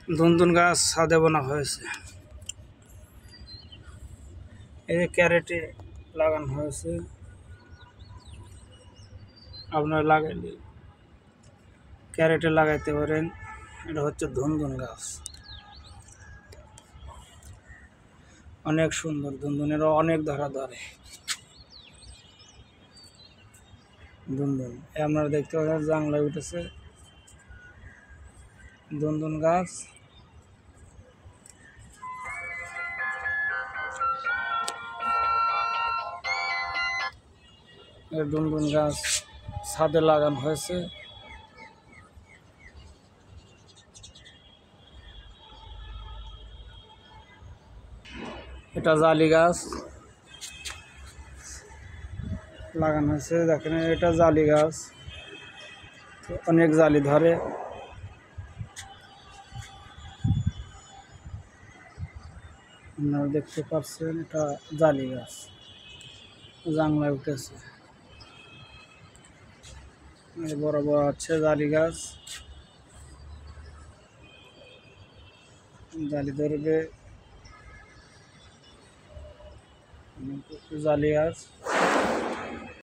ধুনধুন গাছ ছাদে বোনা হয়েছে। এই যে ক্যারেটে লাগানো হয়েছে, আপনারা লাগাইলে ক্যারেটে লাগাইতে পারেন। এটা হচ্ছে ধুনধুন গাছ, অনেক সুন্দর। ধুনধুনেরও অনেক ধরা ধরে ধুনধুন। আপনারা দেখতে পাচ্ছেন জাংলায় উঠেছে ধুনধুন গাছ। এই ধুনধুন গাছ ছাদে লাগানো হয়েছে। এটা জালি গাছ লাগানো হয়েছে, দেখেন এটা জালি গাছ, অনেক জালি ধরে। আপনারা দেখতে পাচ্ছেন এটা জালি গাছ, জাংলায় উঠেছে। বড় বড় আছে জালি গাছ, জালি ধরবে। জালি গাছ